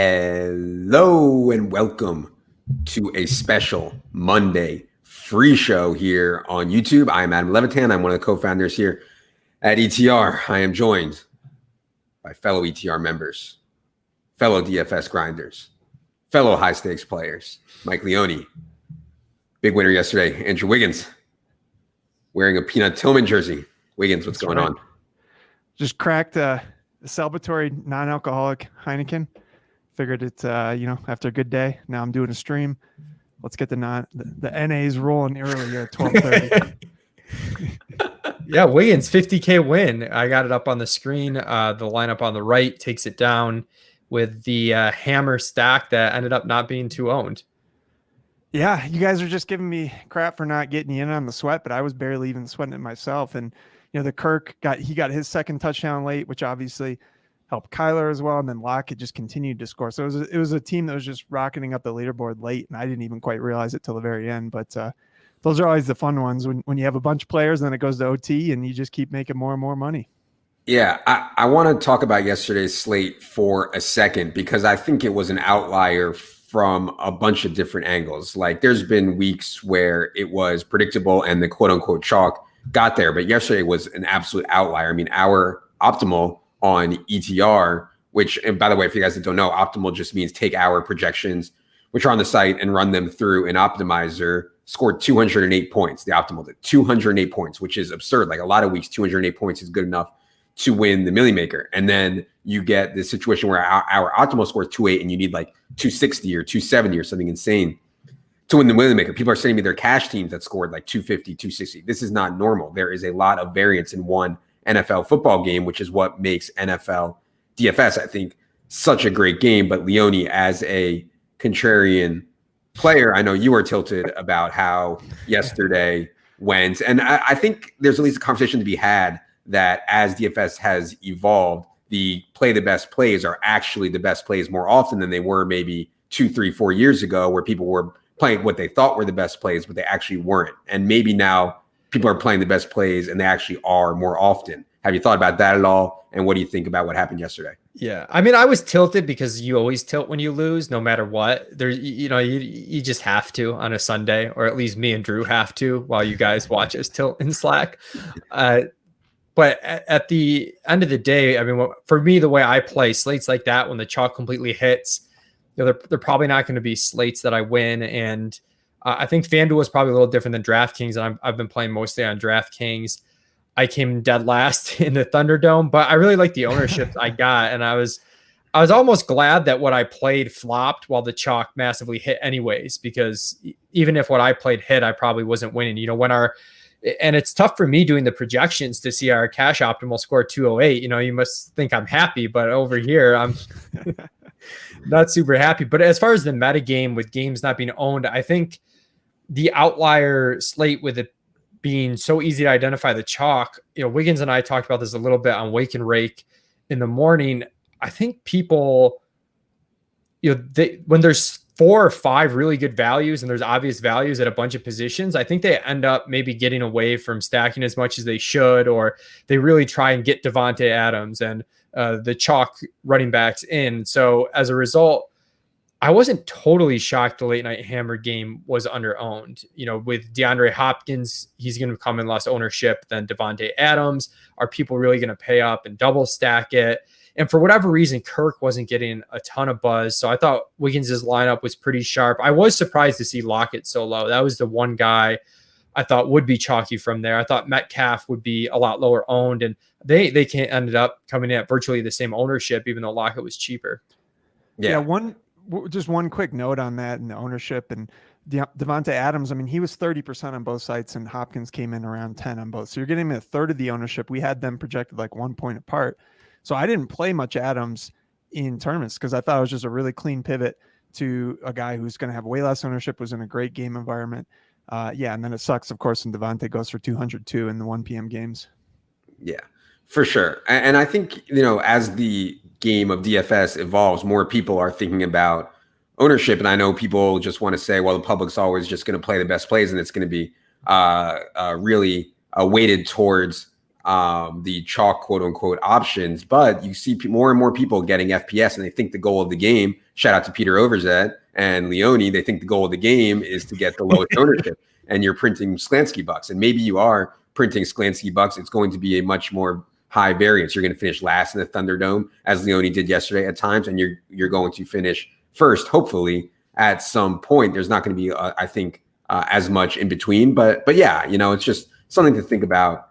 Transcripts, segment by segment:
Hello and welcome to a special Monday free show here on YouTube. I am Adam Levitan. I'm one of the co-founders here at ETR. I am joined by fellow ETR members, fellow DFS grinders, fellow high-stakes players. Mike Leone, big winner yesterday. Andrew Wiggins, wearing a Peanut Tillman jersey. Wiggins, what's going on? Just cracked the celebratory non-alcoholic Heineken. Figured it, after a good day. Now I'm doing a stream. Let's get the NAs rolling early at 12:30. Yeah, Wiggins 50K win. I got it up on the screen. The lineup on the right takes it down with the hammer stack that ended up not being too owned. Yeah, you guys are just giving me crap for not getting you in on the sweat, but I was barely even sweating it myself. And the Kirk got his second touchdown late, which obviously helped Kyler as well, and then Lockett just continued to score. So it was a team that was just rocketing up the leaderboard late, and I didn't even quite realize it till the very end. But those are always the fun ones when you have a bunch of players and then it goes to OT and you just keep making more and more money. Yeah, I want to talk about yesterday's slate for a second because I think it was an outlier from a bunch of different angles. Like there's been weeks where it was predictable and the quote unquote chalk got there, but yesterday was an absolute outlier. I mean, our optimal on ETR, which, and by the way, if you guys don't know, optimal just means take our projections, which are on the site, and run them through an optimizer, scored 208 points. The optimal did 208 points, which is absurd. Like a lot of weeks, 208 points is good enough to win the Millie Maker. And then you get this situation where our optimal scores 208 and you need like 260 or 270 or something insane to win the Millie Maker. People are sending me their cash teams that scored like 250, 260. This is not normal. There is a lot of variance in one NFL football game, which is what makes NFL DFS, I think, such a great game. But Leone, as a contrarian player, I know you were tilted about how yesterday went. And I think there's at least a conversation to be had that as DFS has evolved, the play the best plays are actually the best plays more often than they were maybe 2, 3, 4 years ago, where people were playing what they thought were the best plays, but they actually weren't. And maybe now people are playing the best plays and they actually are more often. Have you thought about that at all? And what do you think about what happened yesterday? Yeah, I mean, I was tilted because you always tilt when you lose, no matter what. There's, you just have to on a Sunday, or at least me and Drew have to while you guys watch us tilt in Slack. But at the end of the day, I mean, for me, the way I play slates like that, when the chalk completely hits, they're probably not going to be slates that I win. And I think FanDuel is probably a little different than DraftKings, and I've been playing mostly on DraftKings. I came dead last in the Thunderdome, but I really like the ownership I got, and I was almost glad that what I played flopped while the chalk massively hit anyways, because even if what I played hit, I probably wasn't winning. And it's tough for me doing the projections to see our cash optimal score 208. You must think I'm happy, but over here I'm not super happy. But as far as the meta game with games not being owned, I think the outlier slate with it being so easy to identify the chalk, Wiggins and I talked about this a little bit on Wake and Rake in the morning. I think people, when there's 4 or 5 really good values and there's obvious values at a bunch of positions, I think they end up maybe getting away from stacking as much as they should, or they really try and get Davante Adams and the chalk running backs in. So as a result, I wasn't totally shocked the late night hammer game was under-owned. With DeAndre Hopkins, he's going to come in less ownership than Davante Adams. Are people really going to pay up and double stack it? And for whatever reason, Kirk wasn't getting a ton of buzz. So I thought Wiggins' lineup was pretty sharp. I was surprised to see Lockett so low. That was the one guy I thought would be chalky from there. I thought Metcalf would be a lot lower owned, and they ended up coming in at virtually the same ownership, even though Lockett was cheaper. Yeah, just one quick note on that and the ownership and Davante Adams. I mean, he was 30% on both sites and Hopkins came in around 10 on both. So you're getting a third of the ownership. We had them projected like 1 point apart. So I didn't play much Adams in tournaments because I thought it was just a really clean pivot to a guy who's going to have way less ownership, was in a great game environment. And then it sucks, of course, when Davante goes for 202 in the 1 p.m. games. Yeah, for sure. And I think, as the game of DFS evolves, more people are thinking about ownership. And I know people just want to say, well, the public's always just going to play the best plays and it's going to be really weighted towards the chalk quote unquote options, but you see more and more people getting FPS and they think the goal of the game, shout out to Peter Overzet and Leone, they think the goal of the game is to get the lowest ownership, and you're printing Sklansky bucks. And maybe you are printing Sklansky bucks. It's going to be a much more high variance. You're going to finish last in the Thunderdome, as Leone did yesterday at times, and you're going to finish first, hopefully, at some point. There's not going to be, I think, as much in between. But yeah, it's just something to think about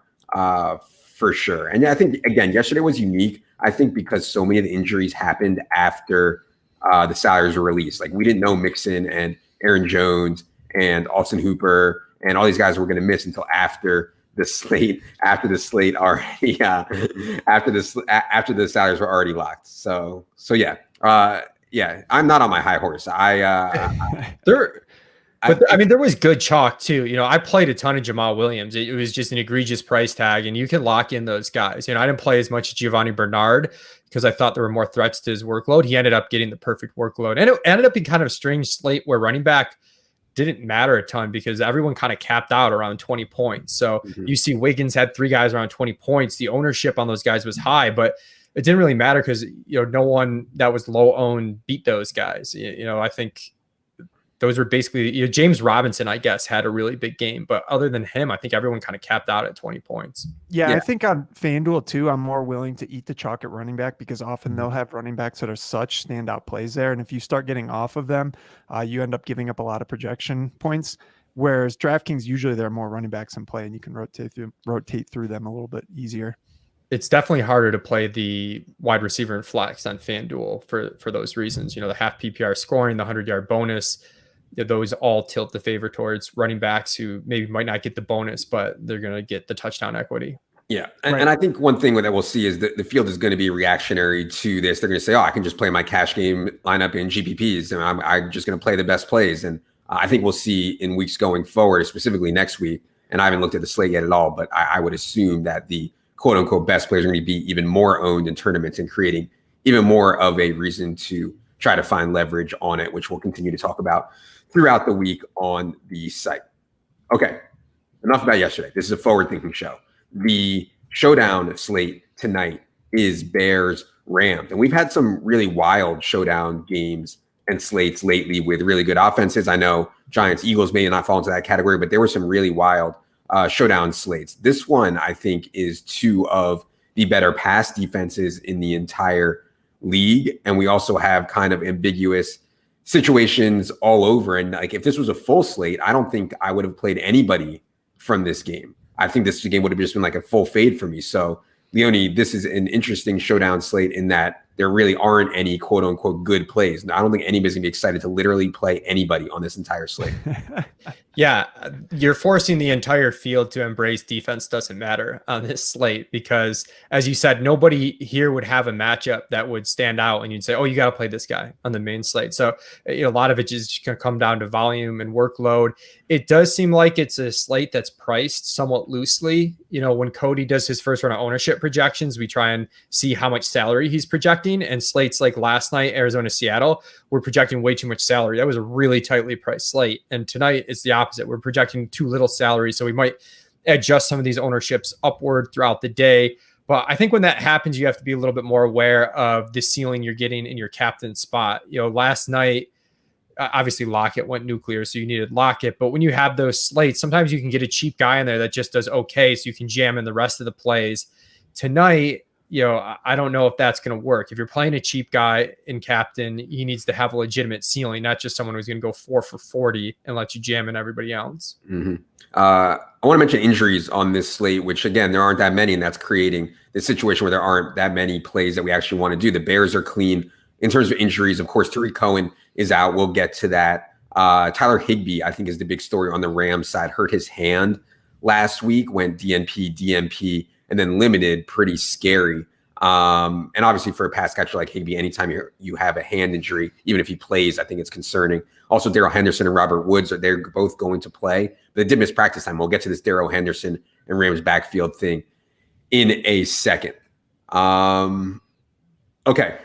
for sure. And yeah, I think, again, yesterday was unique, I think, because so many of the injuries happened after the salaries were released. Like, we didn't know Mixon and Aaron Jones and Austin Hooper and all these guys were going to miss until after the slate already after the salaries were already locked. So yeah, I'm not on my high horse. There was good chalk too. I played a ton of Jamal Williams. It was just an egregious price tag, and you can lock in those guys. I didn't play as much as Giovanni Bernard because I thought there were more threats to his workload. He ended up getting the perfect workload, and it ended up being kind of a strange slate where running back didn't matter a ton because everyone kind of capped out around 20 points. So you see Wiggins had 3 guys around 20 points. The ownership on those guys was high, but it didn't really matter because, no one that was low owned beat those guys. I think those were basically, James Robinson, I guess, had a really big game. But other than him, I think everyone kind of capped out at 20 points. Yeah, I think on FanDuel, too, I'm more willing to eat the chalk at running back because often they'll have running backs that are such standout plays there. And if you start getting off of them, you end up giving up a lot of projection points. Whereas DraftKings, usually there are more running backs in play and you can rotate through them a little bit easier. It's definitely harder to play the wide receiver and flex on FanDuel for those reasons. The half PPR scoring, the 100-yard bonus, those all tilt the favor towards running backs who maybe might not get the bonus, but they're going to get the touchdown equity. Yeah. And I think one thing that we'll see is that the field is going to be reactionary to this. They're going to say, I can just play my cash game lineup in GPPs and I'm just going to play the best plays. And I think we'll see in weeks going forward, specifically next week, and I haven't looked at the slate yet at all, but I would assume that the quote unquote best players are going to be even more owned in tournaments and creating even more of a reason to try to find leverage on it, which we'll continue to talk about throughout the week on the site. Okay, enough about yesterday. This is a forward-thinking show. The showdown slate tonight is Bears-Rams. And we've had some really wild showdown games and slates lately with really good offenses. I know Giants-Eagles may not fall into that category, but there were some really wild showdown slates. This one, I think, is 2 of the better pass defenses in the entire league. And we also have kind of ambiguous situations all over. And like, if this was a full slate, I don't think I would have played anybody from this game. I think this game would have just been like a full fade for me. So Leone, this is an interesting showdown slate in that there really aren't any quote unquote good plays. Now, I don't think anybody's gonna be excited to literally play anybody on this entire slate. Yeah, you're forcing the entire field to embrace defense doesn't matter on this slate because, as you said, nobody here would have a matchup that would stand out and you'd say, oh, you got to play this guy on the main slate. So a lot of it is just going to come down to volume and workload. It does seem like it's a slate that's priced somewhat loosely. When Cody does his first round of ownership projections, we try and see how much salary he's projecting. And slates like last night, Arizona, Seattle, we're projecting way too much salary. That was a really tightly priced slate. And tonight it's the opposite. We're projecting too little salary. So we might adjust some of these ownerships upward throughout the day. But I think when that happens, you have to be a little bit more aware of the ceiling you're getting in your captain spot. Last night, obviously Lockett went nuclear, so you needed Lockett. But when you have those slates, sometimes you can get a cheap guy in there that just does okay, so you can jam in the rest of the plays. Tonight, I don't know if that's going to work. If you're playing a cheap guy in captain, he needs to have a legitimate ceiling, not just someone who's going to go 4 for 40 and let you jam in everybody else. Mm-hmm. I want to mention injuries on this slate, which again, there aren't that many, and that's creating this situation where there aren't that many plays that we actually want to do. The Bears are clean in terms of injuries. Of course, Tariq Cohen is out. We'll get to that. Tyler Higbee, I think, is the big story on the Rams side. Hurt his hand last week, went DNP, and then limited. Pretty scary. And obviously for a pass catcher like Higbee, anytime you have a hand injury, even if he plays, I think it's concerning. Also, Darrell Henderson and Robert Woods, they're both going to play, but they did miss practice time. We'll get to this Darrell Henderson and Rams backfield thing in a second. Okay,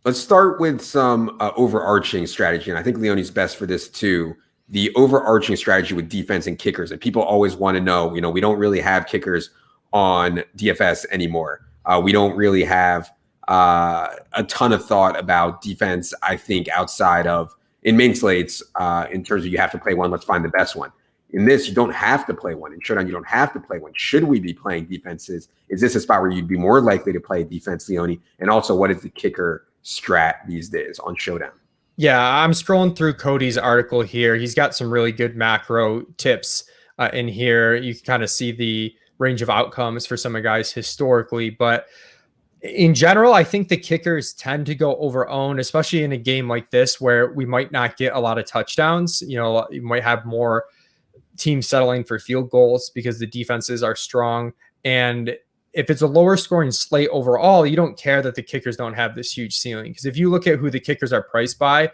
let's start with some overarching strategy. And I think Leone's best for this too. The overarching strategy with defense and kickers. And people always want to know, we don't really have kickers on DFS anymore. We don't really have a ton of thought about defense, I think, outside of in main slates, in terms of you have to play one, let's find the best one. In this, you don't have to play one. In Showdown, you don't have to play one. Should we be playing defenses? Is this a spot where you'd be more likely to play defense, Leone? And also, what is the kicker strat these days on Showdown? Yeah, I'm scrolling through Cody's article here. He's got some really good macro tips in here. You can kind of see the range of outcomes for some of the guys historically. But in general, I think the kickers tend to go over owned, especially in a game like this where we might not get a lot of touchdowns. You know, you might have more teams settling for field goals because the defenses are strong. And if it's a lower scoring slate overall, you don't care that the kickers don't have this huge ceiling. Because if you look at who the kickers are priced by,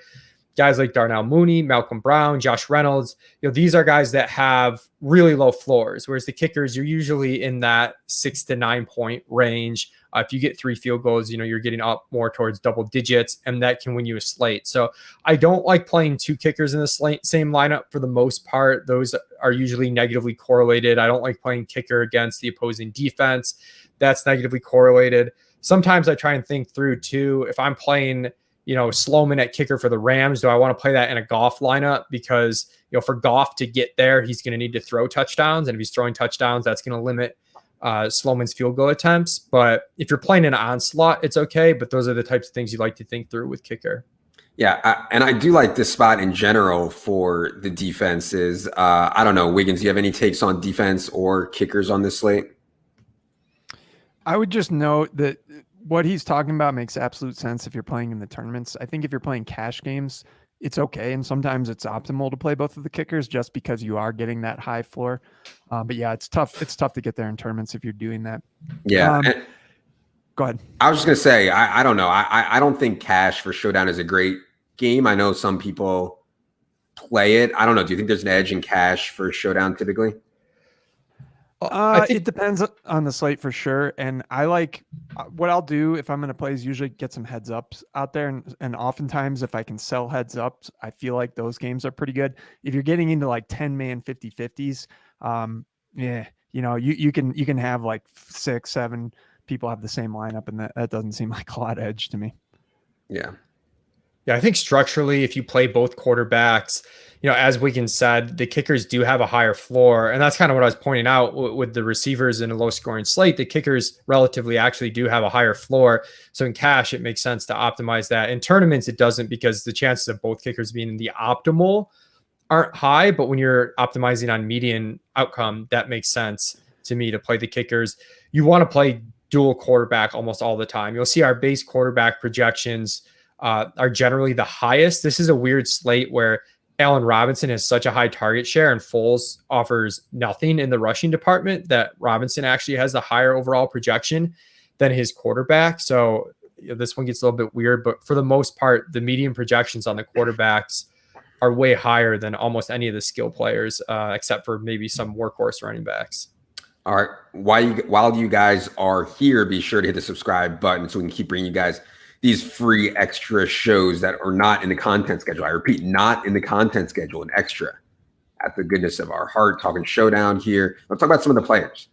guys like Darnell Mooney, Malcolm Brown, Josh Reynolds, these are guys that have really low floors. Whereas the kickers, you're usually in that 6 to 9 point range. If you get 3 field goals, you're getting up more towards double digits, and that can win you a slate. So I don't like playing 2 kickers in the same lineup for the most part. Those are usually negatively correlated. I don't like playing kicker against the opposing defense. That's negatively correlated. Sometimes I try and think through too, if I'm playing Sloman at kicker for the Rams, do I want to play that in a Goff lineup? Because, for Goff to get there, he's going to need to throw touchdowns. And if he's throwing touchdowns, that's going to limit Sloman's field goal attempts. But if you're playing an onslaught, it's okay. But those are the types of things you like to think through with kicker. Yeah, and I do like this spot in general for the defenses. I don't know, Wiggins, do you have any takes on defense or kickers on this slate? I would just note that what he's talking about makes absolute sense if you're playing in the tournaments. I think if you're playing cash games, it's okay. And sometimes it's optimal to play both of the kickers just because you are getting that high floor. But yeah, it's tough. It's tough to get there in tournaments if you're doing that. Yeah. Go ahead. I was just going to say, I don't know. I don't think cash for Showdown is a great game. I know some people play it. I don't know. Do you think there's an edge in cash for Showdown typically? It depends on the slate for sure. And I like what I'll do if I'm going to play is usually get some heads ups out there. And oftentimes if I can sell heads ups, I feel like those games are pretty good. If you're getting into like 10-man 50-50s, you can have like 6, 7 people have the same lineup, and that doesn't seem like a lot of edge to me. Yeah. Yeah, I think structurally, if you play both quarterbacks, as Wiggins said, the kickers do have a higher floor. And that's kind of what I was pointing out with the receivers in a low scoring slate. The kickers relatively actually do have a higher floor. So in cash, it makes sense to optimize that. In tournaments, it doesn't, because the chances of both kickers being in the optimal aren't high. But when you're optimizing on median outcome, that makes sense to me to play the kickers. You want to play dual quarterback almost all the time. You'll see our base quarterback projections are generally the highest. This is a weird slate where Allen Robinson has such a high target share and Foles offers nothing in the rushing department, that Robinson actually has a higher overall projection than his quarterback. So this one gets a little bit weird, but for the most part, the median projections on the quarterbacks are way higher than almost any of the skill players, except for maybe some workhorse running backs. All right. While you guys are here, be sure to hit the subscribe button so we can keep bringing you guys these free extra shows that are not in the content schedule. I repeat, not in the content schedule, an extra at the goodness of our heart, talking Showdown here. Let's talk about some of the players.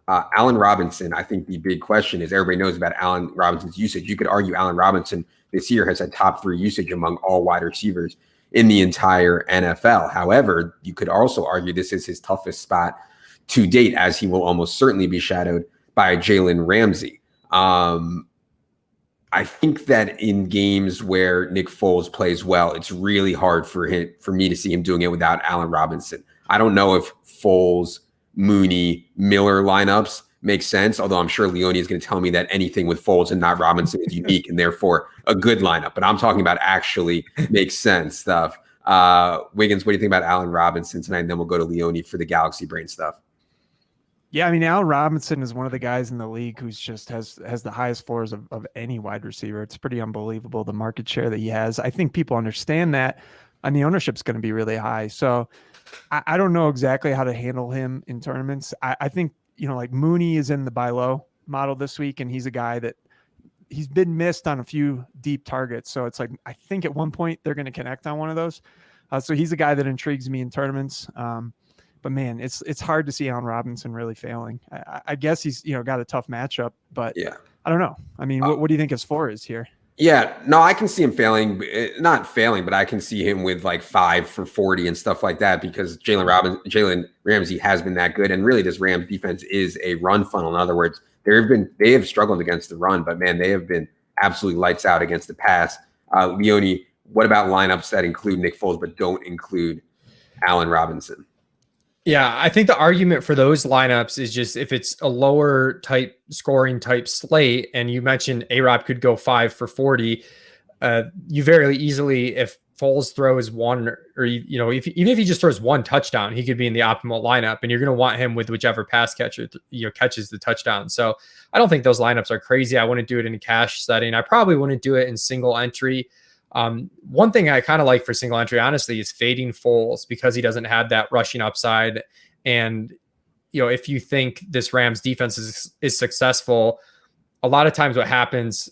Allen Robinson, I think the big question is everybody knows about Allen Robinson's usage. You could argue Allen Robinson this year has had top 3 usage among all wide receivers in the entire NFL. However, you could also argue this is his toughest spot to date, as he will almost certainly be shadowed by Jalen Ramsey. I think that in games where Nick Foles plays well, it's really hard for me to see him doing it without Allen Robinson. I don't know if Foles, Mooney, Miller lineups make sense, although I'm sure Leone is going to tell me that anything with Foles and not Robinson is unique and therefore a good lineup. But I'm talking about actually makes sense stuff. Wiggins, what do you think about Allen Robinson tonight? And then we'll go to Leone for the Galaxy Brain stuff. Yeah, I mean, Allen Robinson is one of the guys in the league who's just has the highest floors of any wide receiver. It's pretty unbelievable, the market share that he has. I think people understand that, and the ownership's going to be really high. So I don't know exactly how to handle him in tournaments. I think, like Mooney is in the buy low model this week, and he's a guy that he's been missed on a few deep targets. So it's like, I think at one point they're going to connect on one of those. So he's a guy that intrigues me in tournaments. But man, it's hard to see Allen Robinson really failing. I guess he's got a tough matchup, but Yeah. I don't know. I mean, what do you think his floor is here? Yeah, no, I can see him failing, not failing, but I can see him with like 5 for 40 and stuff like that because Jalen Ramsey has been that good, and really this Rams defense is a run funnel. In other words, they have struggled against the run, but man, they have been absolutely lights out against the pass. Leone, what about lineups that include Nick Foles but don't include Allen Robinson? Yeah, I think the argument for those lineups is just if it's a lower type scoring type slate, and you mentioned A-Rob could go 5 for 40, you very easily, if Foles throws one, or even if he just throws one touchdown, he could be in the optimal lineup, and you're going to want him with whichever pass catcher catches the touchdown. So I don't think those lineups are crazy. I wouldn't do it in a cash setting. I probably wouldn't do it in single entry. One thing I kind of like for single entry, honestly, is fading Foles because he doesn't have that rushing upside. And, if you think this Rams defense is successful, a lot of times what happens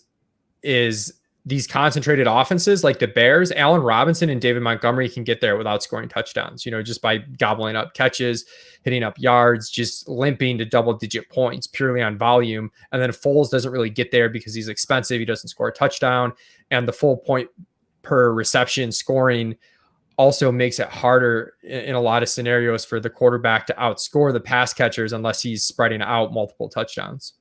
is these concentrated offenses like the Bears, Allen Robinson and David Montgomery can get there without scoring touchdowns, just by gobbling up catches, hitting up yards, just limping to double-digit points purely on volume. And then Foles doesn't really get there because he's expensive. He doesn't score a touchdown. And the full point per reception scoring also makes it harder in a lot of scenarios for the quarterback to outscore the pass catchers unless he's spreading out multiple touchdowns.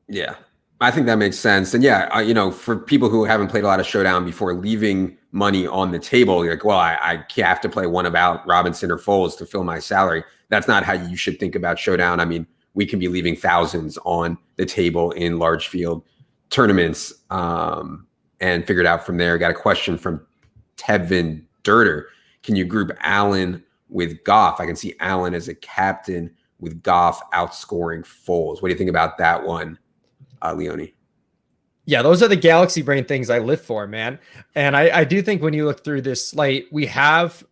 Yeah, I think that makes sense. And yeah, for people who haven't played a lot of Showdown before, leaving money on the table, you're like, well, I have to play one about Robinson or Foles to fill my salary. That's not how you should think about Showdown. I mean, we can be leaving thousands on the table in large field tournaments and figure it out from there. Got a question from Tevin Durter. Can you group Allen with Goff? I can see Allen as a captain with Goff outscoring Foles. What do you think about that one, Leone? Yeah, those are the galaxy brain things I live for, man. And I do think when you look through this slate, we have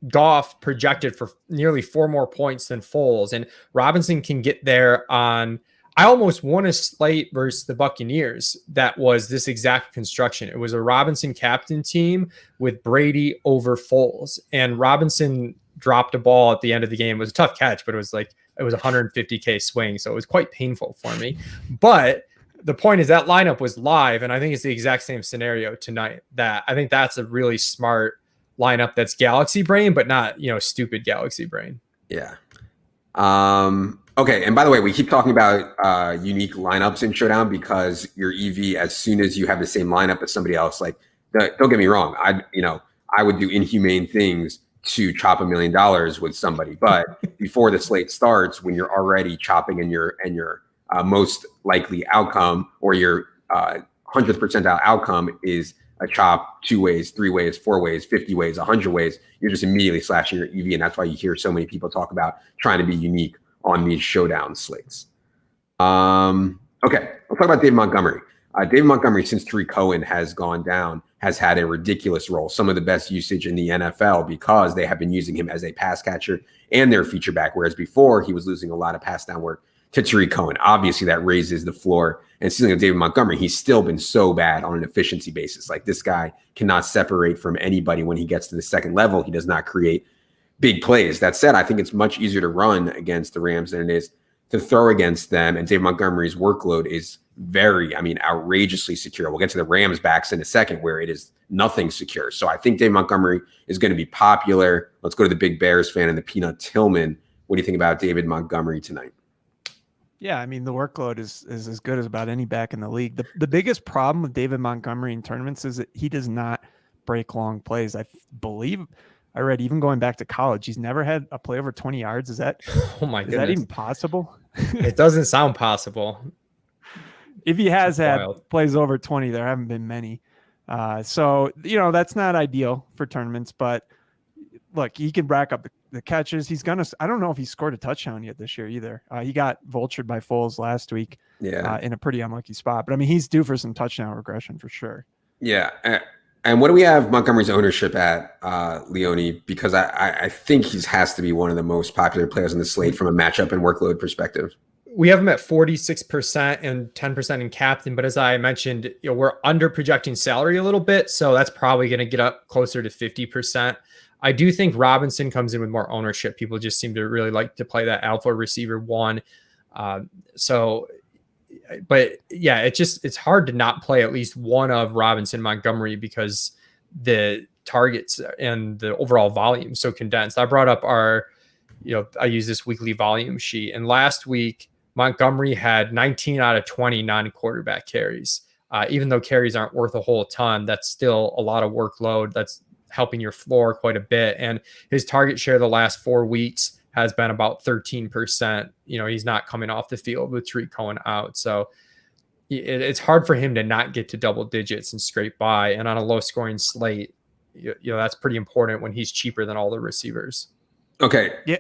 Goff projected for nearly 4 more points than Foles, and Robinson can get there on. I almost won a slate versus the Buccaneers that was this exact construction. It was a Robinson captain team with Brady over Foles, and Robinson dropped a ball at the end of the game. It was a tough catch, but it was a 150K swing, so it was quite painful for me. But the point is that lineup was live, and I think it's the exact same scenario tonight. That I think that's a really smart lineup that's galaxy brain, but not stupid galaxy brain. Yeah. Okay, and by the way, we keep talking about unique lineups in Showdown because your EV, as soon as you have the same lineup as somebody else, don't get me wrong, I would do inhumane things to chop $1 million with somebody, but before the slate starts, when you're already chopping and your most likely outcome or your 100th percentile outcome is a chop 2 ways, 3 ways, 4 ways, 50 ways, 100 ways, you're just immediately slashing your EV, and that's why you hear so many people talk about trying to be unique on these Showdown slates. Okay, let's talk about David Montgomery. David Montgomery, since Tariq Cohen has gone down, has had a ridiculous role, some of the best usage in the NFL because they have been using him as a pass catcher and their feature back, whereas before he was losing a lot of pass down work to Tariq Cohen. Obviously, that raises the floor. And speaking of David Montgomery, he's still been so bad on an efficiency basis. Like, this guy cannot separate from anybody when he gets to the second level. He does not create big plays. That said, I think it's much easier to run against the Rams than it is to throw against them. And David Montgomery's workload is outrageously secure. We'll get to the Rams backs in a second where it is nothing secure. So I think David Montgomery is going to be popular. Let's go to the big Bears fan and the Peanut Tillman. What do you think about David Montgomery tonight? Yeah, I mean, the workload is as good as about any back in the league. The biggest problem with David Montgomery in tournaments is that he does not break long plays. I believe I read, even going back to college, he's never had a play over 20 yards. Is that goodness. Is that even possible? It doesn't sound possible. If he has had wild plays over 20, there haven't been many. So, that's not ideal for tournaments, but look, he can rack up the catches. I don't know if he scored a touchdown yet this year either. He got vultured by Foles last week in a pretty unlucky spot, but I mean, he's due for some touchdown regression for sure. Yeah. And what do we have Montgomery's ownership at, Leone? Because I think he has to be one of the most popular players on the slate from a matchup and workload perspective. We have him at 46% and 10% in captain, but as I mentioned, we're under projecting salary a little bit, so that's probably going to get up closer to 50%. I do think Robinson comes in with more ownership. People just seem to really like to play that alpha receiver one. But yeah, it's hard to not play at least one of Robinson, Montgomery, because the targets and the overall volume so condensed. I brought up I use this weekly volume sheet, and last week Montgomery had 19 out of 20 non-quarterback carries. Even though carries aren't worth a whole ton, that's still a lot of workload. That's helping your floor quite a bit. And his target share the last 4 weeks has been about 13%. He's not coming off the field with Tariq Cohen out. So it's hard for him to not get to double digits and scrape by. And on a low scoring slate, that's pretty important when he's cheaper than all the receivers. Okay. Yeah.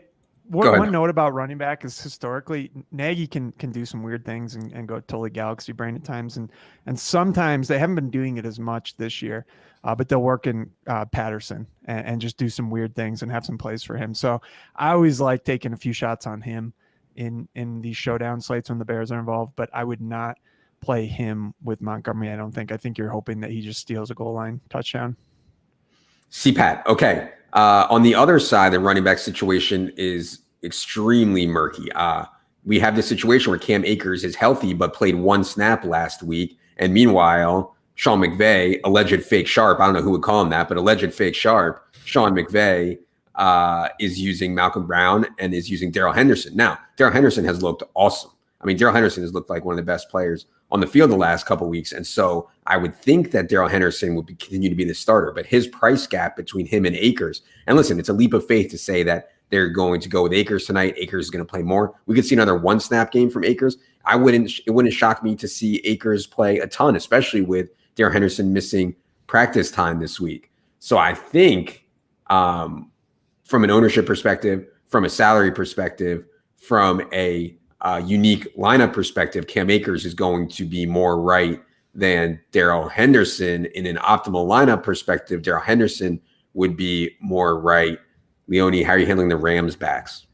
One note about running back is historically Nagy can do some weird things and go totally galaxy brain at times. And sometimes they haven't been doing it as much this year, but they'll work in Patterson and just do some weird things and have some plays for him. So I always like taking a few shots on him in these showdown slates when the Bears are involved, but I would not play him with Montgomery. I think you're hoping that he just steals a goal line touchdown. CPAT. Okay. On the other side, the running back situation is extremely murky. We have this situation where Cam Akers is healthy, but played 1 snap last week. And meanwhile, Sean McVay, alleged fake sharp, I don't know who would call him that, but alleged fake sharp, Sean McVay is using Malcolm Brown and is using Darrell Henderson. Now, Darrell Henderson has looked awesome. I mean, Darrell Henderson has looked like one of the best players on the field the last couple of weeks. And so I would think that Darrell Henderson would continue to be the starter, but his price gap between him and Akers, and listen, it's a leap of faith to say that they're going to go with Akers tonight. Akers is going to play more. We could see another 1 snap game from Akers. It wouldn't shock me to see Akers play a ton, especially with Darrell Henderson missing practice time this week. So I think from an ownership perspective, from a salary perspective, from a unique lineup perspective, Cam Akers is going to be more right than Darrell Henderson. In an optimal lineup perspective, Darrell Henderson would be more right. Leone, how are you handling the Rams backs?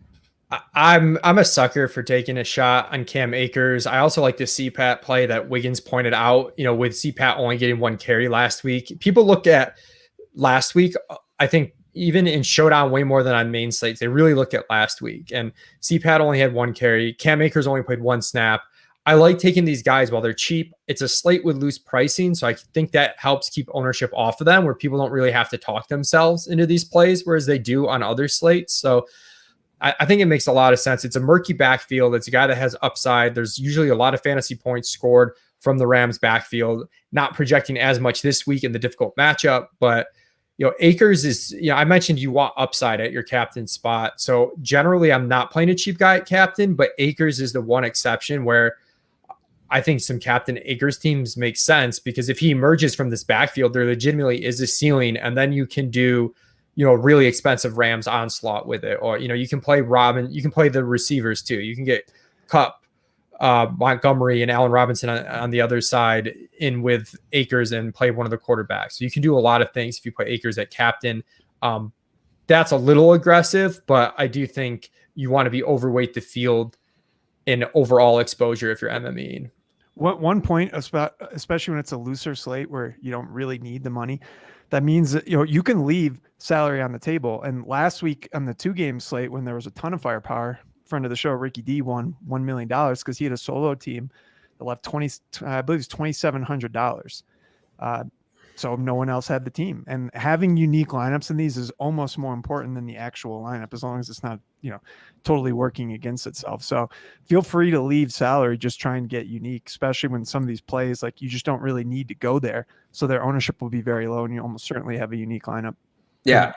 I'm a sucker for taking a shot on Cam Akers. I also like the CPAT play that Wiggins pointed out, with CPAT only getting 1 carry last week. People look at last week, I think even in Showdown way more than on main slates, they really look at last week. And CPAT only had 1 carry. Cam Akers only played 1 snap. I like taking these guys while they're cheap. It's a slate with loose pricing, so I think that helps keep ownership off of them, where people don't really have to talk themselves into these plays, whereas they do on other slates. So I think it makes a lot of sense. It's a murky backfield. It's a guy that has upside. There's usually a lot of fantasy points scored from the Rams backfield, not projecting as much this week in the difficult matchup, but Akers is, I mentioned you want upside at your captain spot. So generally I'm not playing a cheap guy at captain, but Akers is the one exception where I think some captain Akers teams make sense, because if he emerges from this backfield, there legitimately is a ceiling, and then you can do, really expensive Rams onslaught with it. Or, you can play Robin, you can play the receivers too. You can get Kupp, Montgomery and Allen Robinson on the other side in with Akers and play one of the quarterbacks. So you can do a lot of things if you put Akers at captain. That's a little aggressive, but I do think you want to be overweight the field in overall exposure if you're MMEing. One point, especially when it's a looser slate where you don't really need the money, that means that you can leave salary on the table. And last week on the 2-game slate, when there was a ton of firepower, friend of the show Ricky D won $1 million because he had a solo team that left $2,700. So no one else had the team. And having unique lineups in these is almost more important than the actual lineup, as long as it's not totally working against itself. So feel free to leave salary, just try and get unique, especially when some of these plays, like, you just don't really need to go there. So their ownership will be very low and you almost certainly have a unique lineup. Yeah.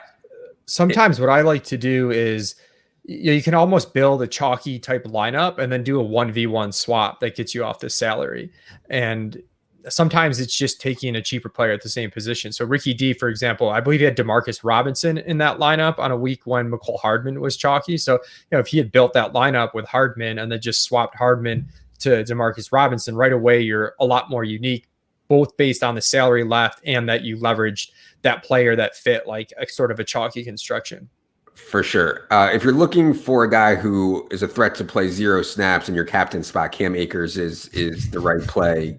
Sometimes what I like to do is you can almost build a chalky type lineup and then do a 1v1 swap that gets you off the salary. And sometimes it's just taking a cheaper player at the same position. So Ricky D, for example, I believe he had Demarcus Robinson in that lineup on a week when McCole Hardman was chalky. So, if he had built that lineup with Hardman and then just swapped Hardman to Demarcus Robinson, right away, you're a lot more unique, both based on the salary left and that you leveraged that player that fit like a sort of a chalky construction. For sure. If you're looking for a guy who is a threat to play 0 snaps in your captain spot, Cam Akers is the right play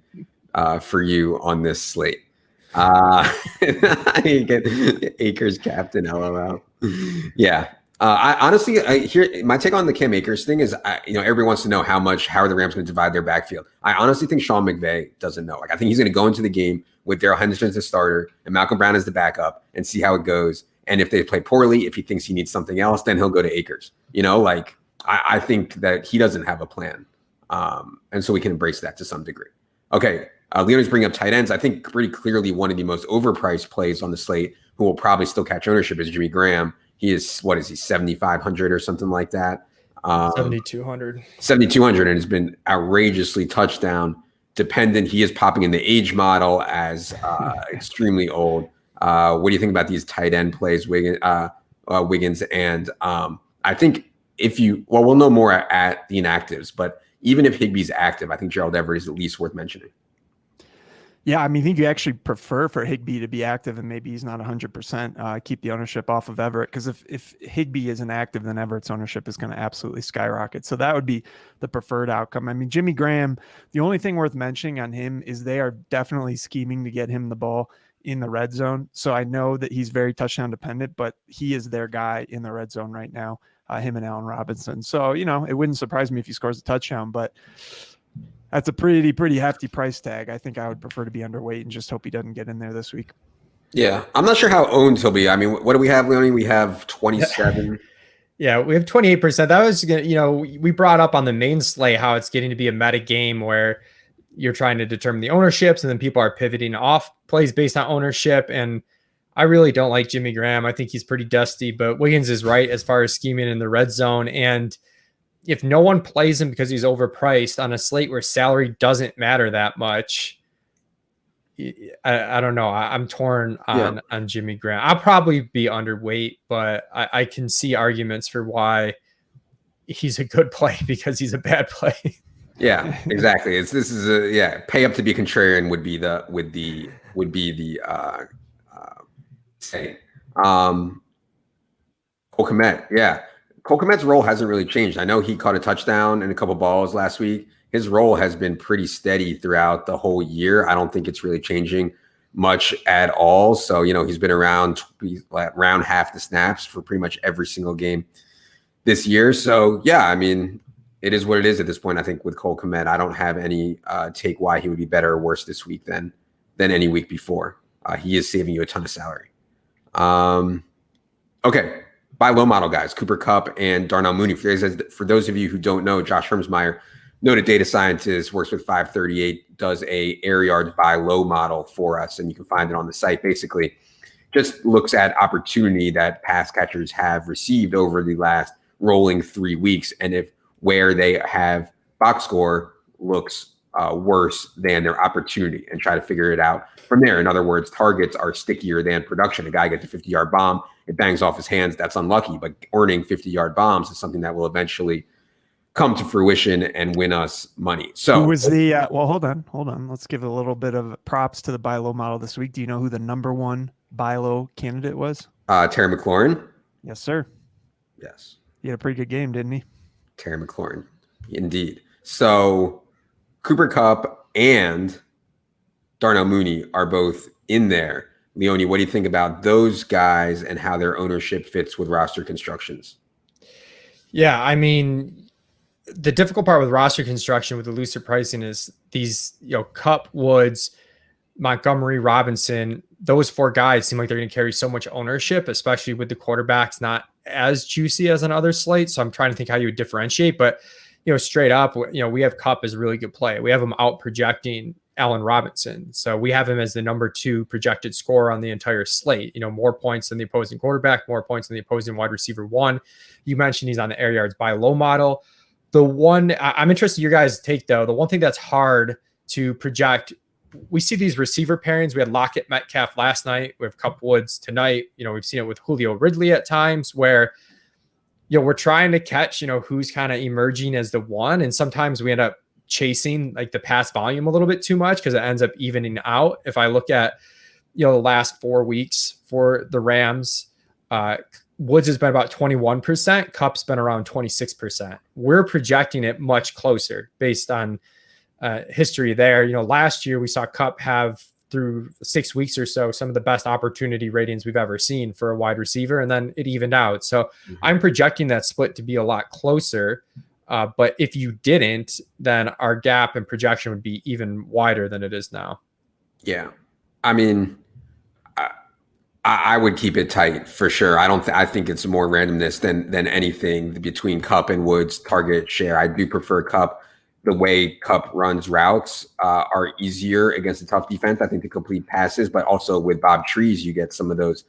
for you on this slate. You get Akers captain, LOL. Yeah. I honestly, here my take on the Cam Akers thing is, everybody wants to know how are the Rams going to divide their backfield. I honestly think Sean McVay doesn't know. Like, I think he's going to go into the game with Darrell Henderson as the starter and Malcolm Brown as the backup and see how it goes. And if they play poorly, if he thinks he needs something else, then he'll go to Akers. I think that he doesn't have a plan. And so we can embrace that to some degree. Okay. Leonard's bringing up tight ends. I think pretty clearly one of the most overpriced plays on the slate, who will probably still catch ownership, is Jimmy Graham. He is, 7,500 or something like that? 7,200. 7,200, and has been outrageously touchdown dependent. He is popping in the age model as extremely old. What do you think about these tight end plays, Wiggins? And I think we'll know more at the inactives, but even if Higbee's active, I think Gerald Everett is at least worth mentioning. Yeah, I think you actually prefer for Higbee to be active, and maybe he's not 100%. Keep the ownership off of Everett, because if Higbee isn't active, then Everett's ownership is going to absolutely skyrocket. So that would be the preferred outcome. Jimmy Graham, the only thing worth mentioning on him is they are definitely scheming to get him the ball in the red zone. So I know that he's very touchdown dependent, but he is their guy in the red zone right now, him and Allen Robinson. So, it wouldn't surprise me if he scores a touchdown, but that's a pretty hefty price tag. I think I would prefer to be underweight and just hope he doesn't get in there this week. Yeah, I'm not sure how owned he'll be. What do we have, Leonie? We have 27. Yeah, we have 28%. That was, we brought up on the main slate how it's getting to be a meta game where you're trying to determine the ownerships, and then people are pivoting off plays based on ownership. And I really don't like Jimmy Graham. I think he's pretty dusty, but Wiggins is right as far as scheming in the red zone. And if no one plays him because he's overpriced on a slate where salary doesn't matter that much, I don't know. I'm torn on Jimmy Graham. I'll probably be underweight, but I can see arguments for why he's a good play because he's a bad play. Yeah, exactly. Pay up to be contrarian would be the say. Cole Kmet, yeah. Cole Kmet's role hasn't really changed. I know he caught a touchdown and a couple balls last week. His role has been pretty steady throughout the whole year. I don't think it's really changing much at all. So, he's been around half the snaps for pretty much every single game this year. So, yeah, it is what it is at this point. I think with Cole Kmet, I don't have any take why he would be better or worse this week than any week before. He is saving you a ton of salary. Okay. Buy low model guys, Cooper Kupp and Darnell Mooney. For those of you who don't know, Josh Hermsmeyer, noted data scientist, works with 538, does a air yards buy low model for us, and you can find it on the site. Basically, just looks at opportunity that pass catchers have received over the last rolling 3 weeks, and if where they have box score looks worse than their opportunity, and try to figure it out from there. In other words, targets are stickier than production. A guy gets a 50-yard bomb, it bangs off his hands. That's unlucky, but earning 50-yard bombs is something that will eventually come to fruition and win us money. So who was the hold on. Let's give a little bit of props to the buy low model this week. Do you know who the number one buy low candidate was? Terry McLaurin. Yes, sir. Yes. He had a pretty good game, didn't he? Terry McLaurin. Indeed. So Cooper Kupp and Darnell Mooney are both in there. Leonie, what do you think about those guys and how their ownership fits with roster constructions? Yeah, the difficult part with roster construction with the looser pricing is these, Kupp, Woods, Montgomery, Robinson, those four guys seem like they're going to carry so much ownership, especially with the quarterbacks not as juicy as on other slates. So I'm trying to think how you would differentiate, but straight up, we have Kupp as a really good play. We have him out projecting Allen Robinson. So we have him as the number 2 projected scorer on the entire slate. More points than the opposing quarterback, more points than the opposing wide receiver 1. You mentioned he's on the air yards buy low model. The one I'm interested in your guys' take, though, the one thing that's hard to project, we see these receiver pairings. We had Lockett Metcalf last night. We have Kupp Woods tonight. We've seen it with Julio Ridley at times where, we're trying to catch, who's kind of emerging as the one. And sometimes we end up chasing like the pass volume a little bit too much because it ends up evening out. If I look at, the last 4 weeks for the Rams, Woods has been about 21%. Kupp's been around 26%. We're projecting it much closer based on history there. Last year we saw Kupp have through 6 weeks or so, some of the best opportunity ratings we've ever seen for a wide receiver, and then it evened out. So I'm projecting that split to be a lot closer. But if you didn't, then our gap and projection would be even wider than it is now. Yeah. I mean, I would keep it tight for sure. I think it's more randomness than anything between Kupp and Woods' target share. I do prefer Kupp. The way Kupp runs routes are easier against a tough defense. I think the complete passes, but also with Bob Trees, you get some of those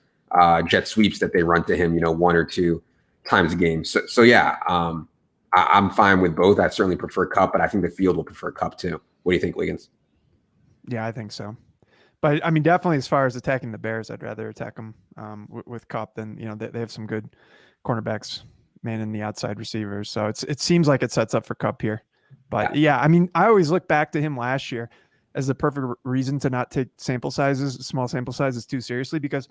jet sweeps that they run to him, 1 or 2 times a game. So yeah, I'm fine with both. I certainly prefer Kupp, but I think the field will prefer Kupp too. What do you think, Wiggins? Yeah, I think so. But I mean, definitely as far as attacking the Bears, I'd rather attack them with Kupp than, they have some good cornerbacks, in the outside receivers. So it seems like it sets up for Kupp here. But yeah, I mean, I always look back to him last year as the perfect reason to not take small sample sizes too seriously, because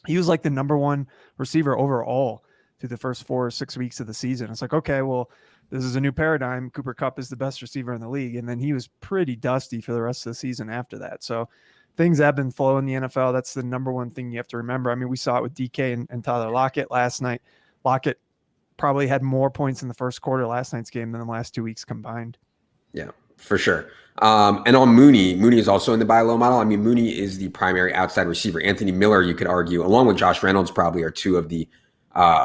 he was like the number 1 receiver overall through the first 4 or 6 weeks of the season. It's like, okay, well, this is a new paradigm. Cooper Kupp is the best receiver in the league. And then he was pretty dusty for the rest of the season after that. So things ebb and flow in the NFL. That's the number 1 thing you have to remember. I mean, we saw it with DK and Tyler Lockett last night. Lockett probably had more points in the first quarter last night's game than the last 2 weeks combined. Yeah, for sure. And on Mooney is also in the buy low model. I mean, Mooney is the primary outside receiver. Anthony Miller, you could argue, along with Josh Reynolds, probably are 2 of the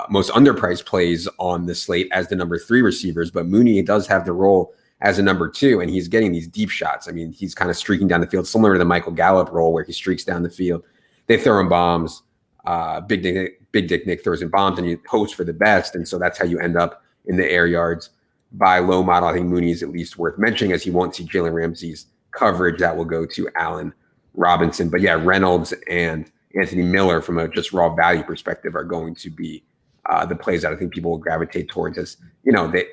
most underpriced plays on the slate as the number 3 receivers. But Mooney does have the role as a number 2, and he's getting these deep shots. I mean, he's kind of streaking down the field, similar to the Michael Gallup role where he streaks down the field. They throw him bombs. Big Dick Nick throws in bombs, and you hope for the best. And so that's how you end up in the air yards. By low model, I think Mooney is at least worth mentioning, as he won't see Jalen Ramsey's coverage. That will go to Allen Robinson. But yeah, Reynolds and Anthony Miller, from a just raw value perspective, are going to be the plays that I think people will gravitate towards. As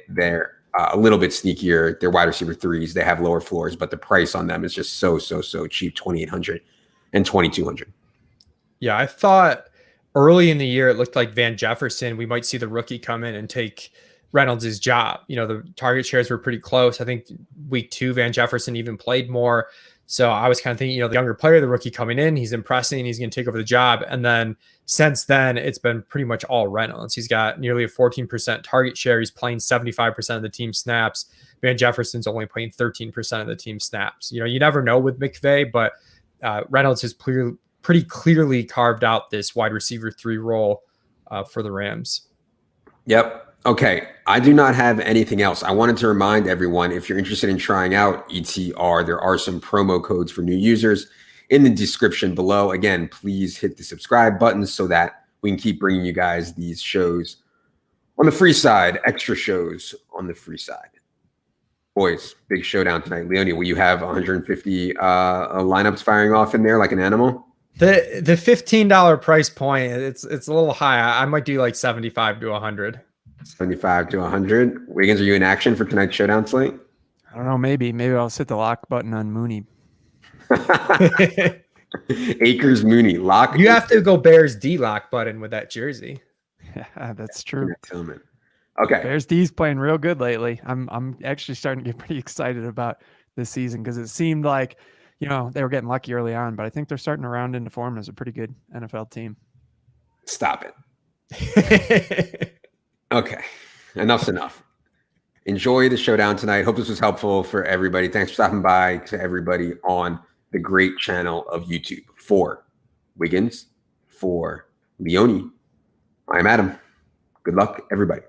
they're a little bit sneakier. They're wide receiver 3s. They have lower floors, but the price on them is just so cheap, $2,800 and $2,200. Yeah, I thought early in the year it looked like Van Jefferson, we might see the rookie come in and take Reynolds' job. The target shares were pretty close. I think week 2, Van Jefferson even played more. So I was kind of thinking, the younger player, the rookie coming in, he's impressing, he's going to take over the job. And then since then, it's been pretty much all Reynolds. He's got nearly a 14% target share. He's playing 75% of the team snaps. Van Jefferson's only playing 13% of the team snaps. You never know with McVay, but Reynolds has pretty clearly carved out this wide receiver 3 role for the Rams. Yep. Okay, I do not have anything else. I wanted to remind everyone, if you're interested in trying out ETR, there are some promo codes for new users in the description below. Again, please hit the subscribe button so that we can keep bringing you guys these shows on the free side, extra shows on the free side. Boys, big showdown tonight. Leone, will you have 150 lineups firing off in there like an animal? The $15 price point, it's a little high. I might do like 75 to 100. 75 to 100. Wiggins, are you in action for tonight's showdown slate? I don't know. Maybe I'll hit the lock button on Mooney. Akers Mooney lock. You have to go Bears D lock button with that jersey. Yeah, that's true. Okay. Bears D's playing real good lately. I'm actually starting to get pretty excited about this season, because it seemed like, they were getting lucky early on, but I think they're starting to round into form as a pretty good NFL team. Stop it. Okay, enough's enough. Enjoy the showdown tonight. Hope this was helpful for everybody. Thanks for stopping by to everybody on the great channel of YouTube. For Wiggins, for Leone, I'm Adam. Good luck, everybody.